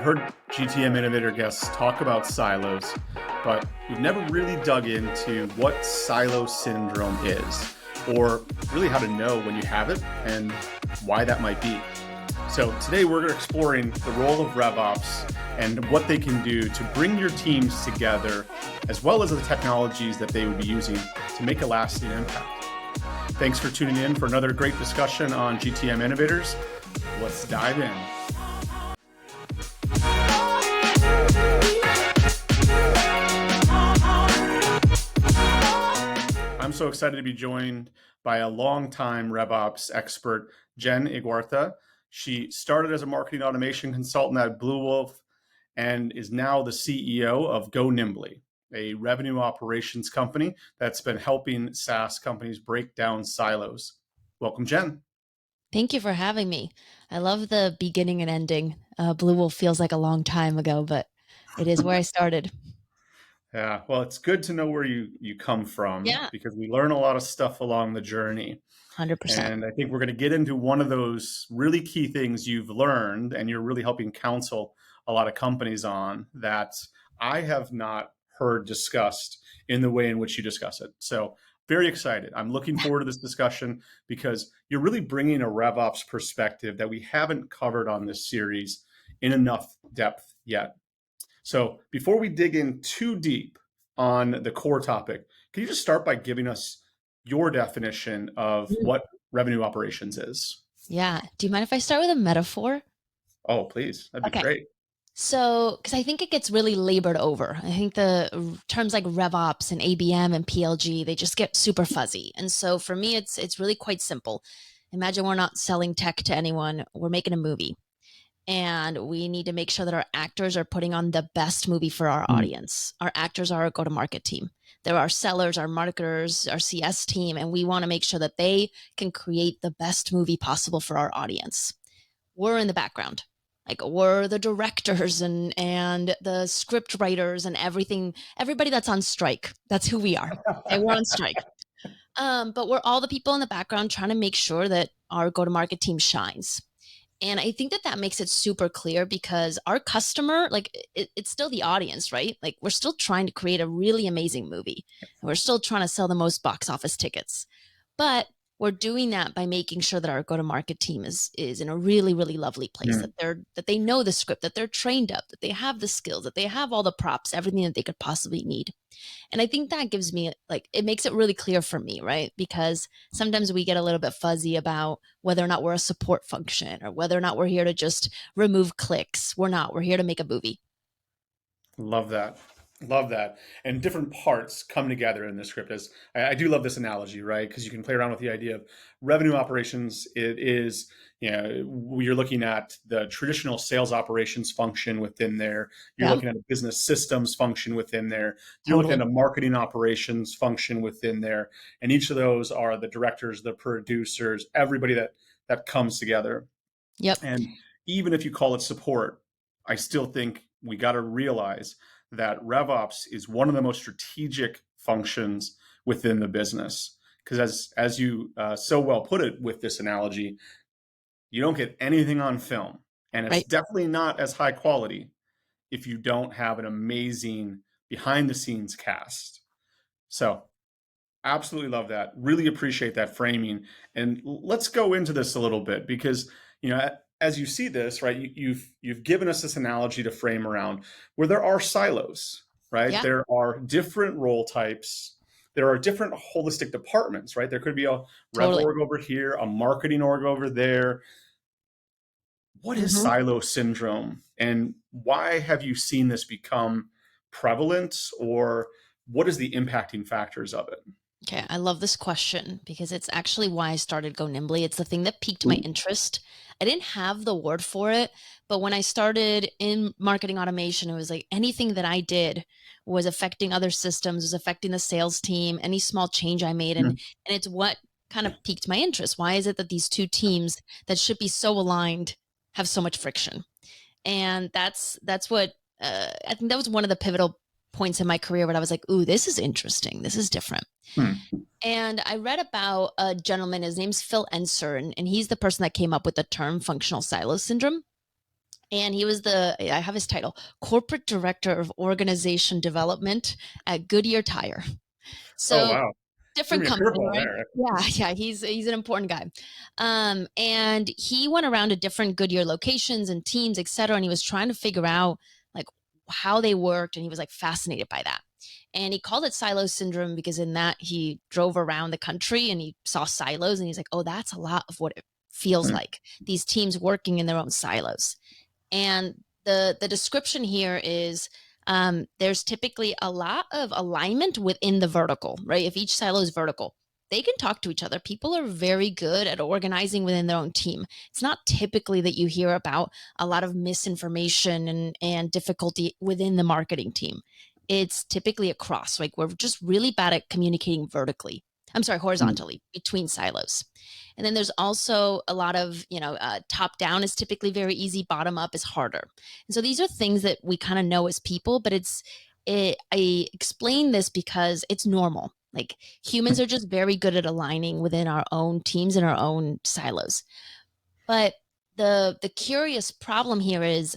heard GTM Innovator guests talk about silos, but we've never really dug into what silo syndrome is, or really how to know when you have it and why that might be. So today we're exploring the role of RevOps and what they can do to bring your teams together, as well as the technologies that they would be using to make a lasting impact. Thanks for tuning in for another great discussion on GTM Innovators. Let's dive in. I'm so excited to be joined by a longtime RevOps expert, Jen Igartua. She started as a marketing automation consultant at Blue Wolf and is now the CEO of Go Nimbly, a revenue operations company that's been helping SaaS companies break down silos. Welcome, Jen. Thank you for having me. I love the beginning and ending. Blue Wolf feels like a long time ago, but it is where I started. Yeah, well, it's good to know where you come from Yeah, because we learn a lot of stuff along the journey. 100%. And I think we're going to get into one of those really key things you've learned and you're really helping counsel a lot of companies on that I have not heard discussed in the way in which you discuss it. So very excited. I'm looking forward to this discussion because you're really bringing a RevOps perspective that we haven't covered on this series in enough depth yet. So before we dig in too deep on the core topic, can you just start by giving us your definition of what revenue operations is? Yeah. Do you mind if I start with a metaphor? Oh, please. That'd be Okay. great. So, because I think it gets really labored over. I think the terms like RevOps and ABM and PLG, they just get super fuzzy. And so for me, it's really quite simple. Imagine we're not selling tech to anyone. We're making a movie. And we need to make sure that our actors are putting on the best movie for our audience. Our actors are our go-to-market team. There are sellers, our marketers, our CS team, and we want to make sure that they can create the best movie possible for our audience. We're in the background. Like we're the directors and the script writers and everything, everybody that's on strike. That's who we are. Okay, we're on strike. But we're all the people in the background trying to make sure that our go-to-market team shines. And I think that that makes it super clear because our customer, like it's still the audience, right? Like we're still trying to create a really amazing movie. And we're still trying to sell the most box office tickets. But we're doing that by making sure that our go-to-market team is in a really, really lovely place, that they know the script, that they're trained up, that they have the skills, that they have all the props, everything that they could possibly need. And I think that gives me it makes it really clear for me, right? Because sometimes we get a little bit fuzzy about whether or not we're a support function or whether or not we're here to just remove clicks. We're not. We're here to make a movie. Love that. Love that. And different parts come together in the script. As I do love this analogy, right? Because you can play around with the idea of revenue operations. It is, you're looking at the traditional sales operations function within there. You're Yeah, looking at a business systems function within there. You're looking totally. at a marketing operations function within there. And each of those are the directors, the producers, everybody that comes together. Yep. And even if you call it support, I still think we got to realize that RevOps is one of the most strategic functions within the business. Because as you so well put it with this analogy, you don't get anything on film. And it's Right. definitely not as high quality if you don't have an amazing behind the scenes cast. So absolutely love that. Really appreciate that framing. And let's go into this a little bit because, as you see this, right, you've given us this analogy to frame around where there are silos, right? Yeah, There are different role types. There are different holistic departments, right? There could be a rev totally. org over here, a marketing org over there. What is Mhm. silo syndrome and why have you seen this become prevalent, or what is the impacting factors of it? Okay, I love this question because it's actually why I started Go Nimbly. It's the thing that piqued my interest. I didn't have the word for it, but when I started in marketing automation, it was like anything that I did was affecting other systems, was affecting the sales team, any small change I made. And it's what kind of piqued my interest. Why is it that these two teams that should be so aligned have so much friction? And that's what I think that was one of the pivotal points in my career where I was like, ooh, this is interesting. This is different. Hmm. And I read about a gentleman, his name's Phil Enser, and he's the person that came up with the term functional silo syndrome. And he was the, I have his title, Corporate Director of Organization Development at Goodyear Tire. Oh So wow, threw different me a company, curveball right? there. Yeah, yeah, he's an important guy. And he went around to different Goodyear locations and teams, et cetera, and he was trying to figure out like how they worked, and he was like fascinated by that. And he called it silo syndrome because in that he drove around the country and he saw silos, and he's like, oh, that's a lot of what it feels Hmm. like. These teams working in their own silos. And the description here is there's typically a lot of alignment within the vertical, right? If each silo is vertical, they can talk to each other. People are very good at organizing within their own team. It's not typically that you hear about a lot of misinformation and difficulty within the marketing team. It's typically across. Like we're just really bad at communicating vertically. I'm sorry, Hmm. horizontally between silos. And then there's also a lot of, top down is typically very easy, bottom up is harder. And so these are things that we kind of know as people, but I explain this because it's normal. Like humans are just very good at aligning within our own teams and our own silos. But the curious problem here is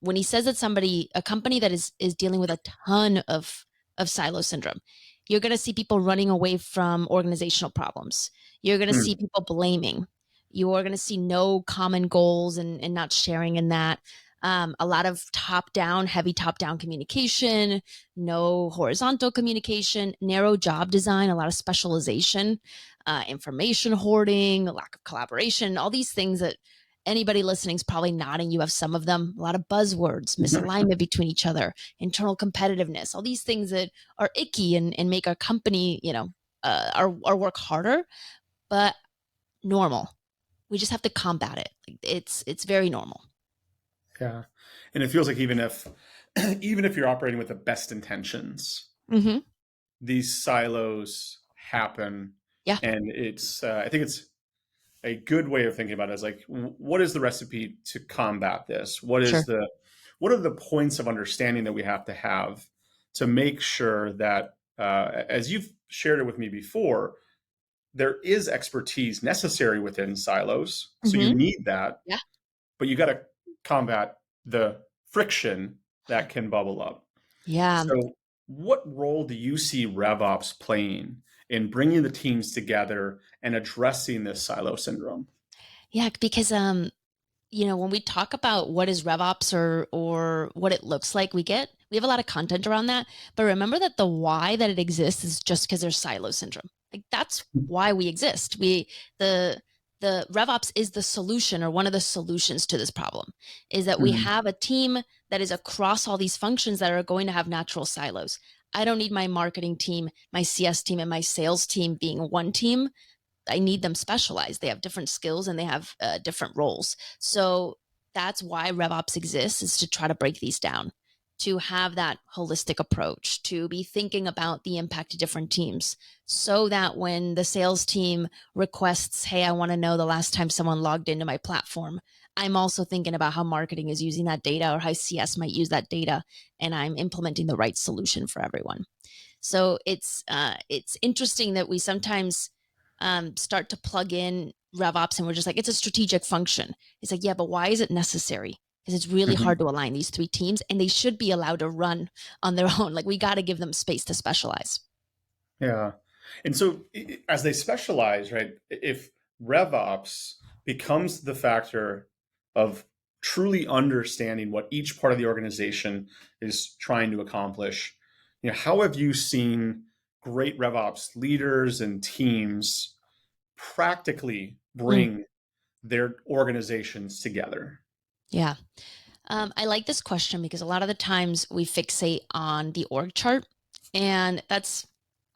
when he says that a company that is dealing with a ton of silo syndrome, you're going to see people running away from organizational problems. You're going to Hmm. see people blaming. You are going to see no common goals and not sharing in that. A lot of heavy top down communication, no horizontal communication, narrow job design, a lot of specialization, information hoarding, lack of collaboration, all these things that anybody listening is probably nodding. You have some of them, a lot of buzzwords, misalignment between each other, internal competitiveness, all these things that are icky and make our company, our work harder, but normal. We just have to combat it. Like, it's very normal. Yeah, and it feels like even if even if you're operating with the best intentions, Hmm. these silos happen, Yeah, and I think it's a good way of thinking about it is like, what is the recipe to combat this? sure. What are the points of understanding that we have to make sure that, as you've shared it with me before, there is expertise necessary within silos. So you Hmm. need that, Yeah. but you got to combat the friction that can bubble up. Yeah. So, what role do you see RevOps playing in bringing the teams together and addressing this silo syndrome? Yeah. Because when we talk about what is RevOps or what it looks like, we have a lot of content around that. But remember that the why that it exists is just because there's silo syndrome. Like that's why we exist. The the RevOps is the solution or one of the solutions to this problem is that we Mhm. have a team that is across all these functions that are going to have natural silos. I don't need my marketing team, my CS team, and my sales team being one team. I need them specialized. They have different skills and they have different roles. So that's why RevOps exists, is to try to break these down, to have that holistic approach, to be thinking about the impact of different teams so that when the sales team requests, hey, I want to know the last time someone logged into my platform, I'm also thinking about how marketing is using that data or how CS might use that data, and I'm implementing the right solution for everyone. So it's interesting that we sometimes start to plug in RevOps and we're just like, it's a strategic function. It's like, yeah, but why is it necessary? Because it's really Mhm. hard to align these three teams and they should be allowed to run on their own. Like we got to give them space to specialize. Yeah. And so as they specialize, right, if RevOps becomes the factor of truly understanding what each part of the organization is trying to accomplish, how have you seen great RevOps leaders and teams practically Mm, bring their organizations together? yeah. I like this question because a lot of the times we fixate on the org chart, and that's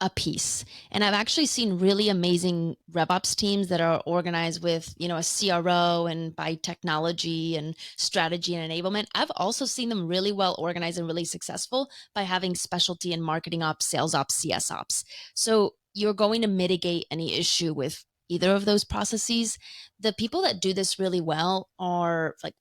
a piece. And I've actually seen really amazing RevOps teams that are organized with, a CRO and by technology and strategy and enablement. I've also seen them really well organized and really successful by having specialty in marketing ops, sales ops, CS ops. So you're going to mitigate any issue with either of those processes. The people that do this really well are like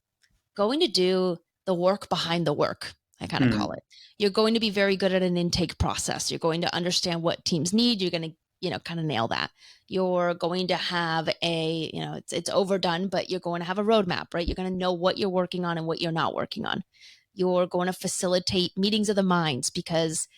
going to do the work behind the work. I kind of call Hmm. it. You're going to be very good at an intake process. You're going to understand what teams need. You're going to kind of nail that. You're going to have it's overdone, but you're going to have a roadmap, right? You're going to know what you're working on and what you're not working on. You're going to facilitate meetings of the minds, because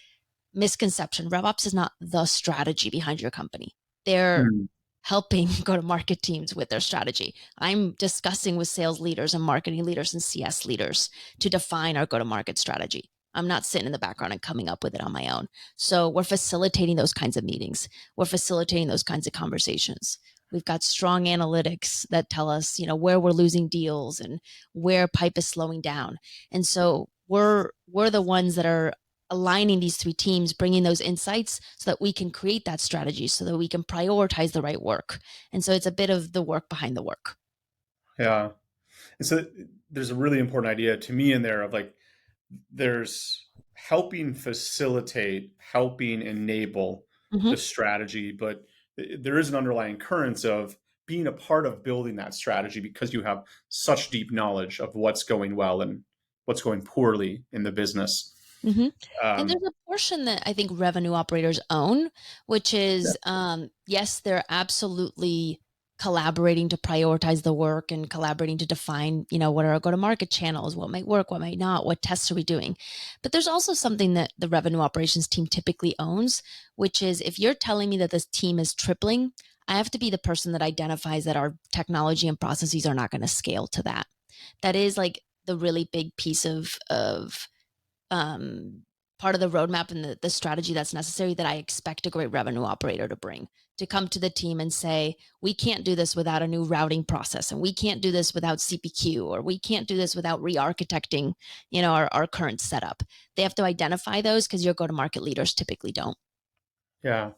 misconception, RevOps is not the strategy behind your company. They're Hmm. helping go to market teams with their strategy. I'm discussing with sales leaders and marketing leaders and CS leaders to define our go to market strategy. I'm not sitting in the background and coming up with it on my own. So we're facilitating those kinds of meetings. We're facilitating those kinds of conversations. We've got strong analytics that tell us, where we're losing deals and where pipe is slowing down. And so we're the ones that are aligning these three teams, bringing those insights so that we can create that strategy, so that we can prioritize the right work. And so it's a bit of the work behind the work. Yeah. And so there's a really important idea to me in there of like, there's helping facilitate, helping enable the Mm-hmm. strategy, but there is an underlying current of being a part of building that strategy because you have such deep knowledge of what's going well and what's going poorly in the business. Mm-hmm. And Um, there's a portion that I think revenue operators own, which yeah. is, yes, they're absolutely collaborating to prioritize the work and collaborating to define, what are our go-to-market channels, what might work, what might not, what tests are we doing. But there's also something that the revenue operations team typically owns, which is, if you're telling me that this team is tripling, I have to be the person that identifies that our technology and processes are not going to scale to that. That is like the really big piece of um, part of the roadmap and the strategy that's necessary, that I expect a great revenue operator to bring, to come to the team and say, we can't do this without a new routing process, and we can't do this without CPQ, or we can't do this without re-architecting, our current setup. They have to identify those, because your go-to-market leaders typically don't. Yeah.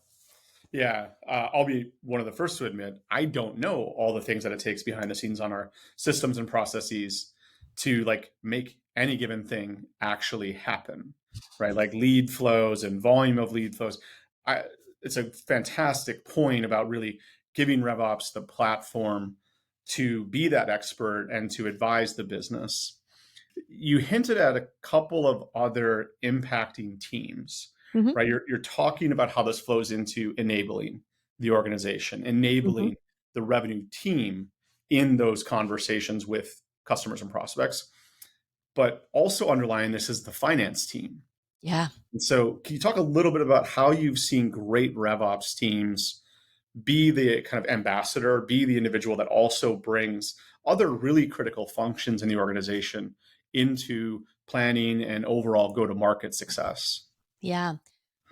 Yeah, I'll be one of the first to admit I don't know all the things that it takes behind the scenes on our systems and processes to like make any given thing actually happen, right? Like lead flows and volume of lead flows. I, it's a fantastic point about really giving RevOps the platform to be that expert and to advise the business. You hinted at a couple of other impacting teams, Mm-hmm. right? You're talking about how this flows into enabling the organization, Mm-hmm. enabling the revenue team in those conversations with customers and prospects. But also underlying this is the finance team. Yeah. And so, can you talk a little bit about how you've seen great RevOps teams be the kind of ambassador, be the individual that also brings other really critical functions in the organization into planning and overall go to market success? Yeah.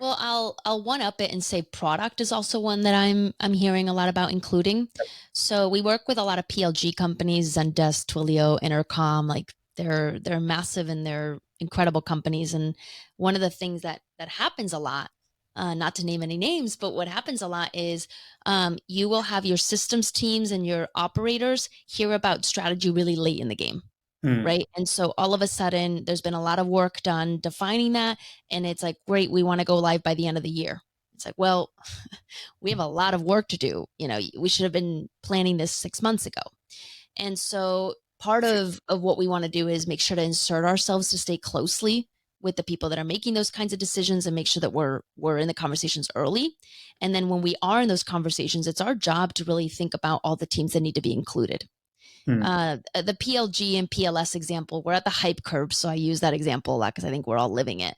Well, I'll one up it and say product is also one that I'm hearing a lot about including. So we work with a lot of PLG companies, Zendesk, Twilio, Intercom. Like they're massive and they're incredible companies. And one of the things that happens a lot, not to name any names, but what happens a lot is, you will have your systems teams and your operators hear about strategy really late in the game, Hmm. right? And so all of a sudden, there's been a lot of work done defining that. And it's like, great, we want to go live by the end of the year. It's like, well, we have a lot of work to do. We should have been planning this 6 months ago. And so part of what we want to do is make sure to insert ourselves to stay closely with the people that are making those kinds of decisions, and make sure that we're in the conversations early. And then when we are in those conversations, it's our job to really think about all the teams that need to be included. Hmm. The PLG and PLS example, we're at the hype curve. So I use that example a lot because I think we're all living it.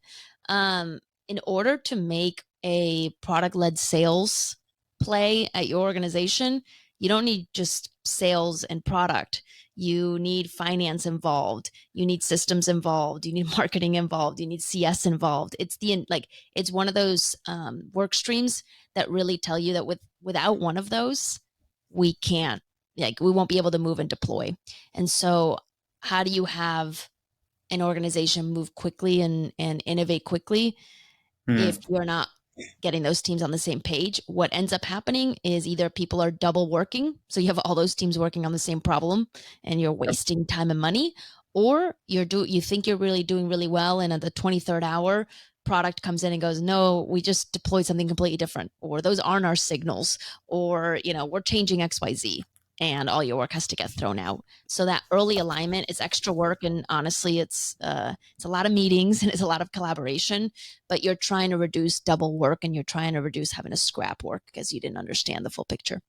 In order to make a product led sales play at your organization, you don't need just sales and product. You need finance involved. You need systems involved. You need marketing involved. You need CS involved. It's one of those work streams that really tell you that without one of those, we can't we won't be able to move and deploy. And so how do you have an organization move quickly and innovate quickly if Hmm. you're not getting those teams on the same page? What ends up happening is either people are double working, so you have all those teams working on the same problem and you're Yep. wasting time and money, or you think you're really doing really well, and at the 23rd hour product comes in and goes, no, we just deployed something completely different, or those aren't our signals, or we're changing XYZ. and all your work has to get thrown out. So that early alignment is extra work, and honestly, it's a lot of meetings and it's a lot of collaboration. But you're trying to reduce double work, and you're trying to reduce having to scrap work because you didn't understand the full picture.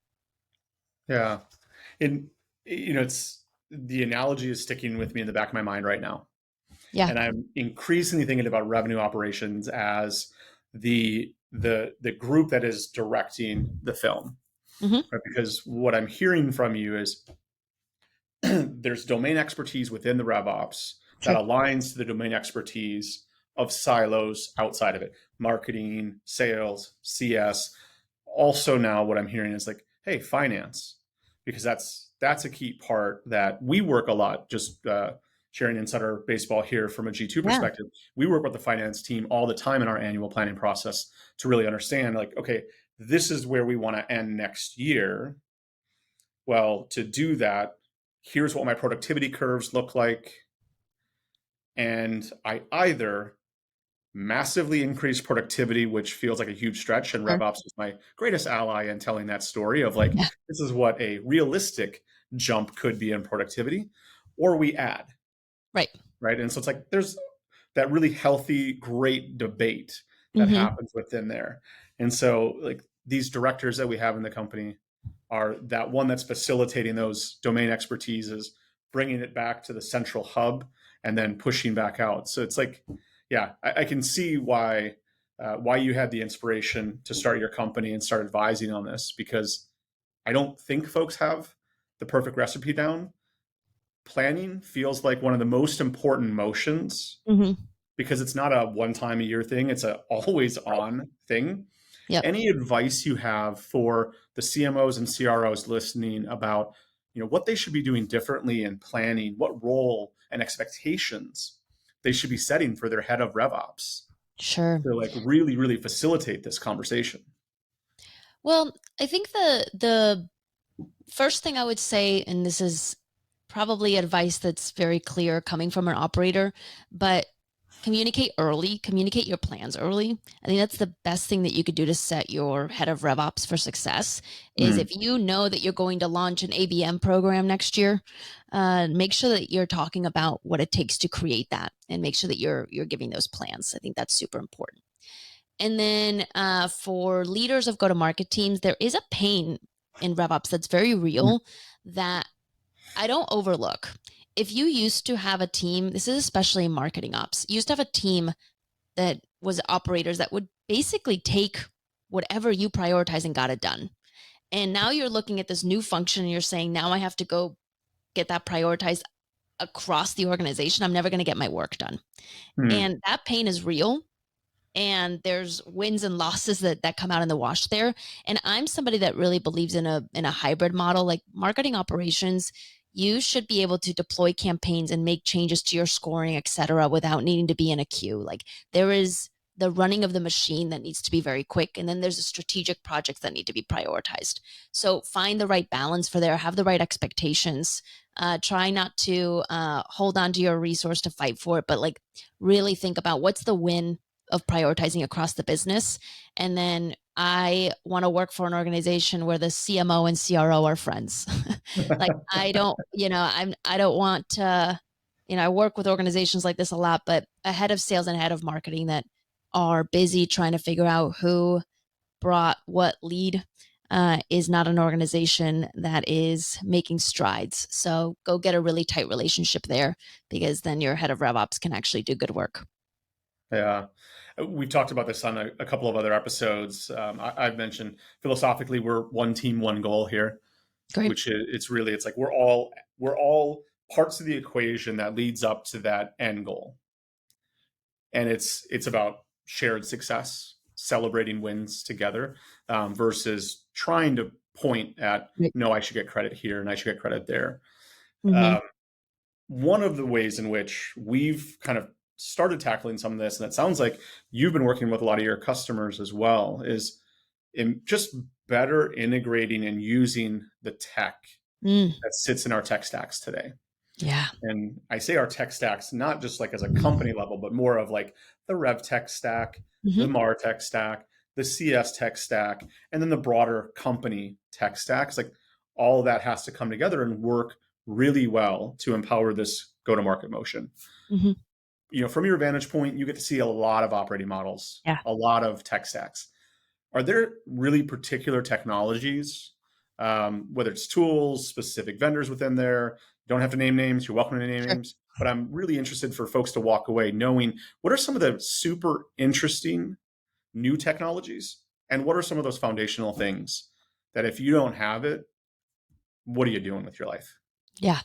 Yeah. And, it's the analogy is sticking with me in the back of my mind right now. Yeah. And I'm increasingly thinking about revenue operations as the group that is directing the film, Mm-hmm. right? Because what I'm hearing from you is there's domain expertise within the RevOps that Sure. aligns to the domain expertise of silos outside of it, marketing, sales, CS. Also, now what I'm hearing is like, hey, finance, because that's a key part that we work a lot. Just sharing insider baseball here from a G2 Yeah. perspective, we work with the finance team all the time in our annual planning process to really understand, like, okay, this is where we want to end next year. Well, to do that, here's what my productivity curves look like. And I either massively increase productivity, which feels like a huge stretch. And Sure. RevOps is my greatest ally in telling that story of like, Yeah. this is what a realistic jump could be in productivity, or we add, Right. right? And so it's like there's that really healthy, great debate that Mm-hmm. happens within there. And so, like, these directors that we have in the company are that one that's facilitating those domain expertises, bringing it back to the central hub, and then pushing back out. So it's like, yeah, I can see why you had the inspiration to start your company and start advising on this, because I don't think folks have the perfect recipe down. Planning feels like one of the most important motions Mm-hmm. because it's not a one time a year thing, it's a always Right. on thing. Yep. Any advice you have for the CMOs and CROs listening about, what they should be doing differently in planning, what role and expectations they should be setting for their head of RevOps Sure. to like really, really facilitate this conversation? Well, I think the first thing I would say, and this is probably advice that's very clear coming from an operator, but communicate early, communicate your plans early. I think that's the best thing that you could do to set your head of RevOps for success is if Mm, you know that you're going to launch an ABM program next year, make sure that you're talking about what it takes to create that and make sure that you're giving those plans. I think that's super important. And then for leaders of go to market teams, there is a pain in RevOps that's very mm, real that I don't overlook. If you used to have a team, this is especially in marketing ops, you used to have a team that was operators that would basically take whatever you prioritize and got it done. And now you're looking at this new function and you're saying, now I have to go get that prioritized across the organization. I'm never going to get my work done. mm. And that pain is real, and there's wins and losses that come out in the wash there. And I'm somebody that really believes in a hybrid model, like marketing operations. You should be able to deploy campaigns and make changes to your scoring, et cetera, without needing to be in a queue. Like there is the running of the machine that needs to be very quick, and then there's the strategic projects that need to be prioritized. So find the right balance for there, have the right expectations. Try not to hold on to your resource to fight for it, but like really think about what's the win of prioritizing across the business. And then I want to work for an organization where the CMO and CRO are friends. Like I don't, I don't want to, I work with organizations like this a lot, but a head of sales and a head of marketing that are busy trying to figure out who brought what lead is not an organization that is making strides. So go get a really tight relationship there because then your head of RevOps can actually do good work. Yeah. We've talked about this on a couple of other episodes. I've mentioned philosophically, we're one team, one goal here, Great. which is it's like we're all parts of the equation that leads up to that end goal, and it's about shared success, celebrating wins together, versus trying to point at, Right. no, I should get credit here and I should get credit there. Mm-hmm. Um, One of the ways in which we've kind of started tackling some of this, and it sounds like you've been working with a lot of your customers as well, is in just better integrating and using the tech Mm, that sits in our tech stacks today. yeah. And I say our tech stacks, not just like as a company level, but more of like the Rev tech stack, the Mhm. Mar tech stack, the CS tech stack, and then the broader company tech stacks. Like all of that has to come together and work really well to empower this go-to-market motion. Hmm. From your vantage point, you get to see a lot of operating models, Yeah, a lot of tech stacks. Are there really particular technologies, whether it's tools, specific vendors within there? You don't have to name names. You're welcome to name sure. names. But I'm really interested for folks to walk away knowing what are some of the super interesting new technologies and what are some of those foundational things that if you don't have it, what are you doing with your life? Yeah.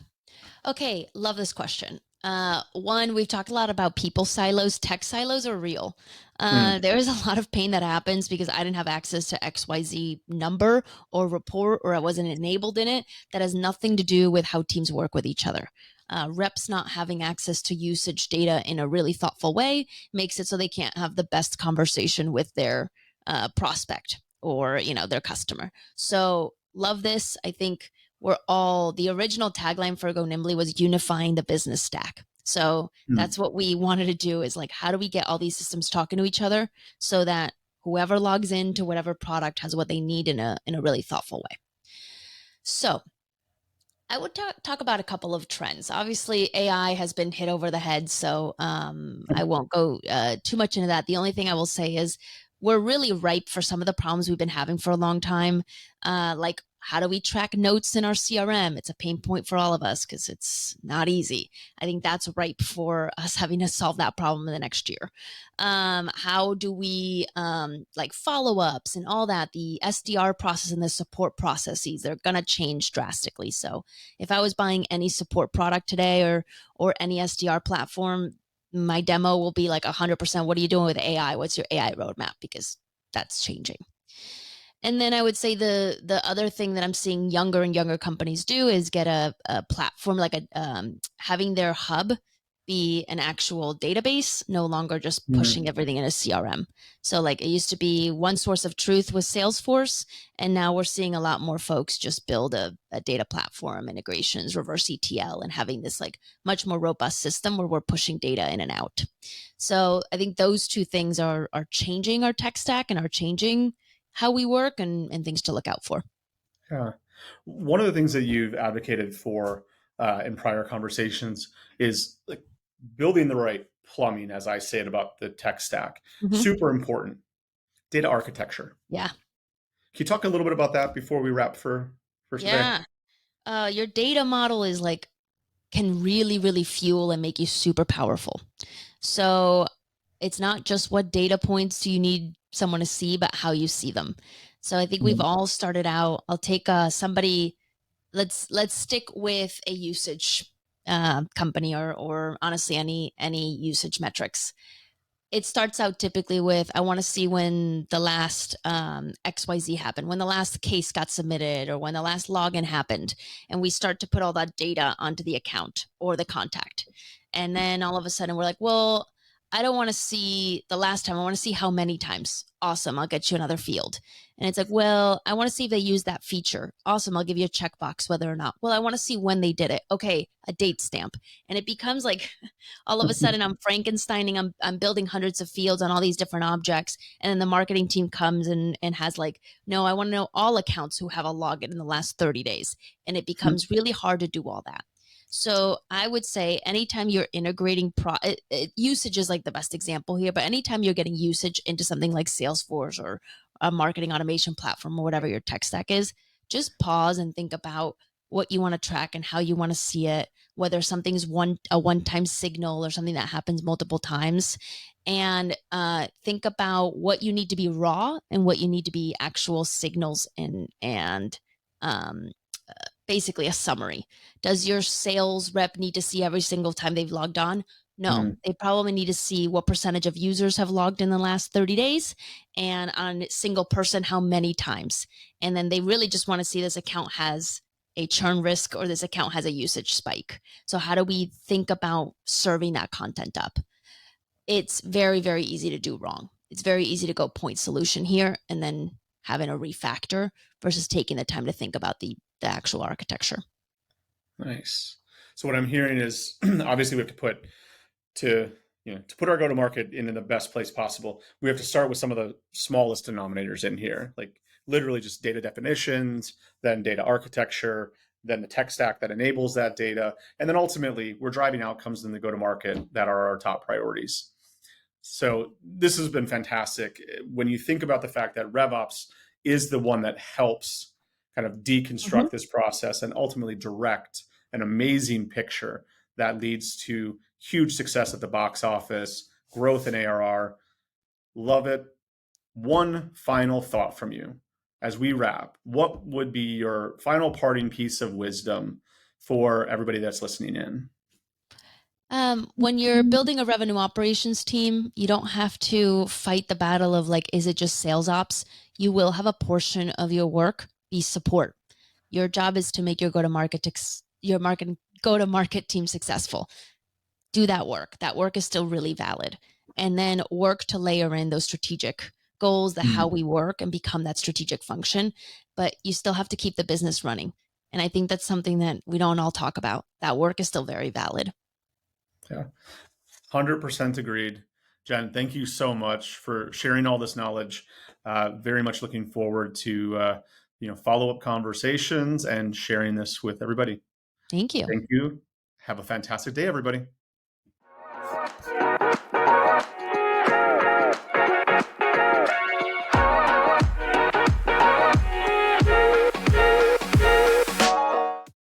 Okay, love this question. One, we've talked a lot about people silos. Tech silos are real. Mm, There is a lot of pain that happens because I didn't have access to XYZ number or report, or I wasn't enabled in it. That has nothing to do with how teams work with each other. Reps not having access to usage data in a really thoughtful way makes it so they can't have the best conversation with their prospect or their customer. So love this. I think we're all the original tagline for Go Nimbly was unifying the business stack. So mm, that's what we wanted to do is like, how do we get all these systems talking to each other so that whoever logs into whatever product has what they need in a really thoughtful way. So I would talk about a couple of trends. Obviously, AI has been hit over the head, so I won't go too much into that. The only thing I will say is we're really ripe for some of the problems we've been having for a long time. Like, how do we track notes in our CRM? It's a pain point for all of us because it's not easy. I think that's ripe for us having to solve that problem in the next year. How do we like follow ups and all that? The SDR process and the support processes, they're going to change drastically. So, if I was buying any support product today or any SDR platform, my demo will be like 100%. What are you doing with AI? What's your AI roadmap? Because that's changing. And then I would say the other thing that I'm seeing younger and younger companies do is get a platform like having their hub be an actual database, no longer just mm. pushing everything in a CRM. So like it used to be one source of truth with Salesforce, and now we're seeing a lot more folks just build a data platform, integrations, reverse ETL, and having this like much more robust system where we're pushing data in and out. So I think those two things are changing our tech stack and are changing how we work and things to look out for. Yeah. One of the things that you've advocated for in prior conversations is like building the right plumbing, as I say it about the tech stack. Hmm. Super important. Data architecture. Yeah. Can you talk a little bit about that before we wrap for today? Yeah. Your data model is like can really, really fuel and make you super powerful. So it's not just what data points do you need someone to see, but how you see them. So I think we've Mm, all started out. I'll take somebody. Let's stick with a usage company or honestly any usage metrics. It starts out typically with I want to see when the last XYZ happened, when the last case got submitted, or when the last login happened. And we start to put all that data onto the account or the contact. And then all of a sudden we're like, well, I don't want to see the last time. I want to see how many times. Awesome. I'll get you another field. And it's like, well, I want to see if they use that feature. Awesome. I'll give you a checkbox whether or not. Well, I want to see when they did it. Okay. A date stamp. And it becomes like all of a sudden I'm Frankensteining, I'm building hundreds of fields on all these different objects. And then the marketing team comes and has like, no, I want to know all accounts who have a login in the last 30 days. And it becomes really hard to do all that. So I would say anytime you're integrating usage is like the best example here, but anytime you're getting usage into something like Salesforce or a marketing automation platform or whatever your tech stack is, just pause and think about what you want to track and how you want to see it, whether something's a one-time signal or something that happens multiple times, and think about what you need to be raw and what you need to be actual signals and um, basically a summary. Does your sales rep need to see every single time they've logged on? No, mm, they probably need to see what percentage of users have logged in the last 30 days and on a single person, how many times. And then they really just want to see this account has a churn risk or this account has a usage spike. So, how do we think about serving that content up? It's very, very easy to do wrong. It's very easy to go point solution here and then having a refactor versus taking the time to think about the actual architecture. nice. So what I'm hearing is obviously we have to to to put our go to market in the best place possible. We have to start with some of the smallest denominators in here, like literally just data definitions, then data architecture, then the tech stack that enables that data. And then ultimately, we're driving outcomes in the go to market that are our top priorities. So this has been fantastic. When you think about the fact that RevOps is the one that helps kind of Mhm. deconstruct this process and ultimately direct an amazing picture that leads to huge success at the box office, growth in ARR. Love it. One final thought from you as we wrap. What would be your final parting piece of wisdom for everybody that's listening in? When you're building a revenue operations team, you don't have to fight the battle of like, is it just sales ops? You will have a portion of your work be support. Your job is to make your go to market team successful. Do that work. That work is still really valid. And then work to layer in those strategic goals, the how we work and become that strategic function. But you still have to keep the business running. And I think that's something that we don't all talk about. That work is still very valid. Yeah, 100% agreed. Jen, thank you so much for sharing all this knowledge. Very much looking forward to follow-up conversations and sharing this with everybody. Thank you. Thank you. Have a fantastic day, everybody.